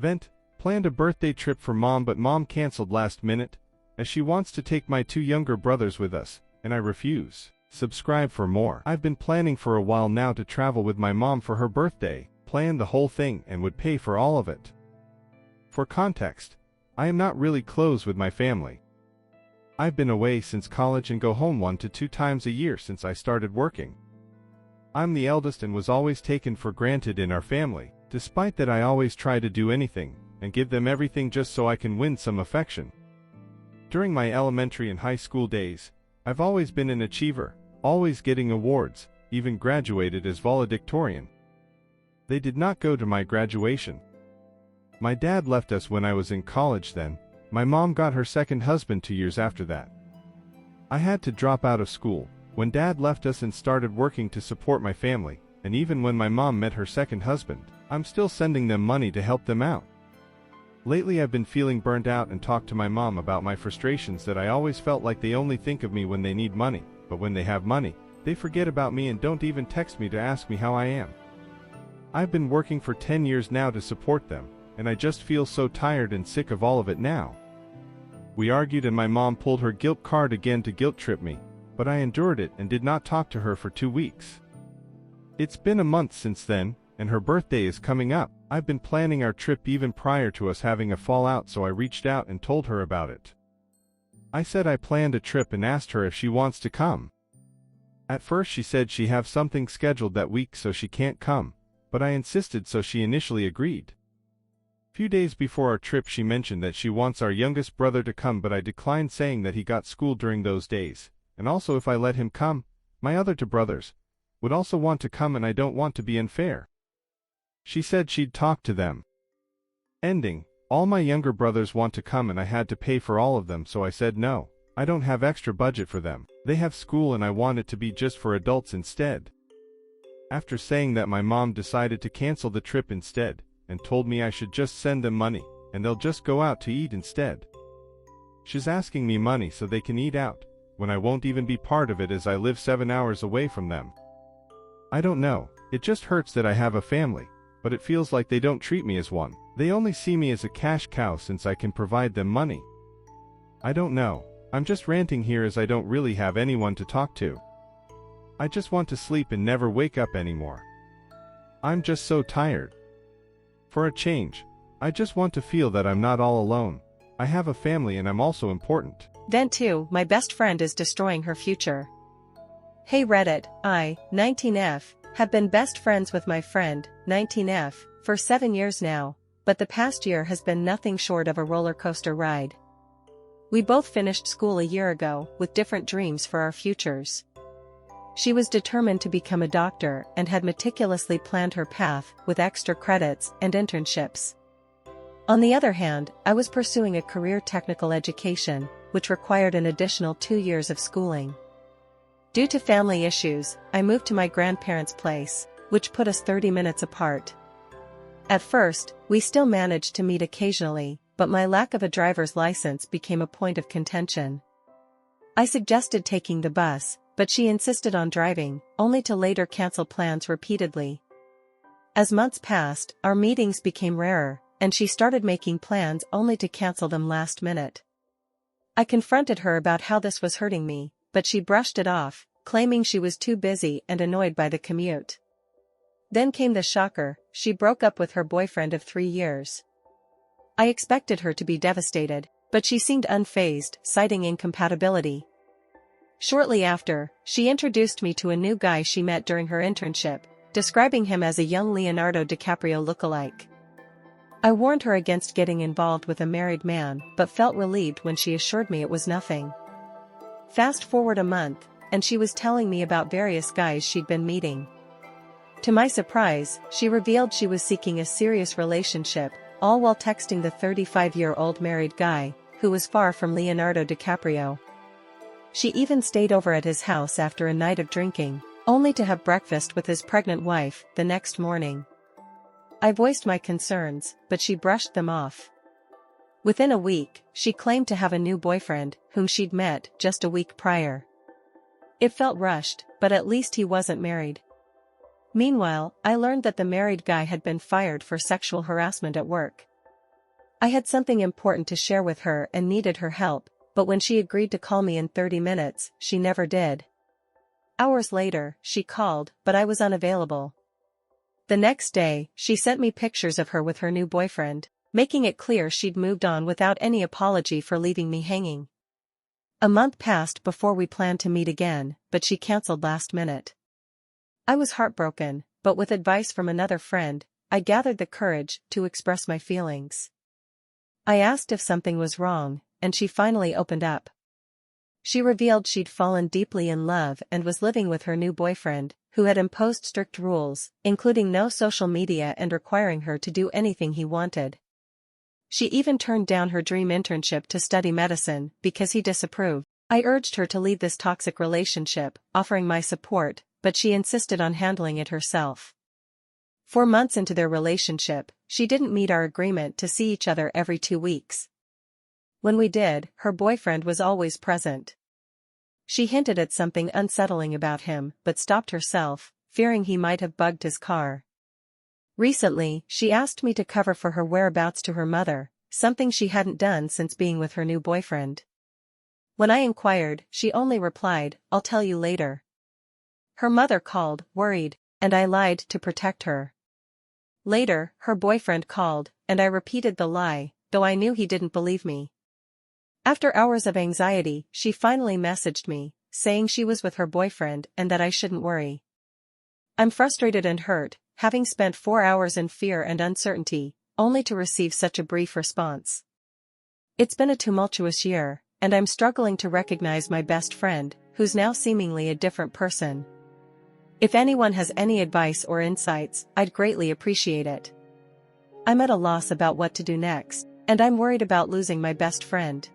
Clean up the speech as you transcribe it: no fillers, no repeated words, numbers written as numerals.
Vent, planned a birthday trip for Mom, but Mom canceled last minute, as she wants to take my 2 younger brothers with us, and I refuse. Subscribe for more. I've been planning for a while now to travel with my mom for her birthday, planned the whole thing and would pay for all of it. For context, I am not really close with my family. I've been away since college and go home 1 to 2 times a year since I started working. I'm the eldest and was always taken for granted in our family, despite that I always try to do anything and give them everything just so I can win some affection. During my elementary and high school days, I've always been an achiever, always getting awards, even graduated as valedictorian. They did not go to my graduation. My dad left us when I was in college then. My mom got her second husband 2 years after that. I had to drop out of school when Dad left us and started working to support my family, and even when my mom met her second husband, I'm still sending them money to help them out. Lately I've been feeling burnt out and talked to my mom about my frustrations that I always felt like they only think of me when they need money, but when they have money, they forget about me and don't even text me to ask me how I am. I've been working for 10 years now to support them, and I just feel so tired and sick of all of it now. We argued and my mom pulled her guilt card again to guilt trip me, but I endured it and did not talk to her for 2 weeks. It's been a month since then, and her birthday is coming up. I've been planning our trip even prior to us having a fallout, so I reached out and told her about it. I said I planned a trip and asked her if she wants to come. At first she said she have something scheduled that week so she can't come, but I insisted, so she initially agreed. Few days before our trip she mentioned that she wants our youngest brother to come, but I declined, saying that he got school during those days, and also if I let him come, my other 2 brothers would also want to come and I don't want to be unfair. She said she'd talk to them. Ending, all my younger brothers want to come and I had to pay for all of them, so I said no, I don't have extra budget for them. They have school and I want it to be just for adults instead. After saying that, my mom decided to cancel the trip instead, and told me I should just send them money, and they'll just go out to eat instead. She's asking me money so they can eat out, when I won't even be part of it as I live 7 hours away from them. I don't know, it just hurts that I have a family, but it feels like they don't treat me as one. They only see me as a cash cow since I can provide them money. I don't know, I'm just ranting here as I don't really have anyone to talk to. I just want to sleep and never wake up anymore. I'm just so tired. For a change, I just want to feel that I'm not all alone. I have a family and I'm also important. Then too, my best friend is destroying her future. Hey Reddit, I, 19F, have been best friends with my friend, 19F, for 7 years now, but the past year has been nothing short of a roller coaster ride. We both finished school a year ago, with different dreams for our futures. She was determined to become a doctor and had meticulously planned her path with extra credits and internships. On the other hand, I was pursuing a career technical education, which required an additional 2 years of schooling. Due to family issues, I moved to my grandparents' place, which put us 30 minutes apart. At first, we still managed to meet occasionally, but my lack of a driver's license became a point of contention. I suggested taking the bus, but she insisted on driving, only to later cancel plans repeatedly. As months passed, our meetings became rarer, and she started making plans only to cancel them last minute. I confronted her about how this was hurting me, but she brushed it off, claiming she was too busy and annoyed by the commute. Then came the shocker: she broke up with her boyfriend of 3 years. I expected her to be devastated, but she seemed unfazed, citing incompatibility. Shortly after, she introduced me to a new guy she met during her internship, describing him as a young Leonardo DiCaprio lookalike. I warned her against getting involved with a married man, but felt relieved when she assured me it was nothing. Fast forward a month, and she was telling me about various guys she'd been meeting. To my surprise, she revealed she was seeking a serious relationship, all while texting the 35-year-old married guy, who was far from Leonardo DiCaprio. She even stayed over at his house after a night of drinking, only to have breakfast with his pregnant wife the next morning. I voiced my concerns, but she brushed them off. Within a week, she claimed to have a new boyfriend, whom she'd met just a week prior. It felt rushed, but at least he wasn't married. Meanwhile, I learned that the married guy had been fired for sexual harassment at work. I had something important to share with her and needed her help, but when she agreed to call me in 30 minutes, she never did. Hours later, she called, but I was unavailable. The next day, she sent me pictures of her with her new boyfriend, making it clear she'd moved on without any apology for leaving me hanging. A month passed before we planned to meet again, but she canceled last minute. I was heartbroken, but with advice from another friend, I gathered the courage to express my feelings. I asked if something was wrong, and she finally opened up. She revealed she'd fallen deeply in love and was living with her new boyfriend, who had imposed strict rules, including no social media and requiring her to do anything he wanted. She even turned down her dream internship to study medicine because he disapproved. I urged her to leave this toxic relationship, offering my support, but she insisted on handling it herself. 4 months into their relationship, she didn't meet our agreement to see each other every 2 weeks. When we did, her boyfriend was always present. She hinted at something unsettling about him but stopped herself, fearing he might have bugged his car. Recently, she asked me to cover for her whereabouts to her mother, something she hadn't done since being with her new boyfriend. When I inquired, she only replied, "I'll tell you later." Her mother called, worried, and I lied to protect her. Later, her boyfriend called, and I repeated the lie, though I knew he didn't believe me. After hours of anxiety, she finally messaged me, saying she was with her boyfriend and that I shouldn't worry. I'm frustrated and hurt, having spent 4 hours in fear and uncertainty, only to receive such a brief response. It's been a tumultuous year, and I'm struggling to recognize my best friend, who's now seemingly a different person. If anyone has any advice or insights, I'd greatly appreciate it. I'm at a loss about what to do next, and I'm worried about losing my best friend.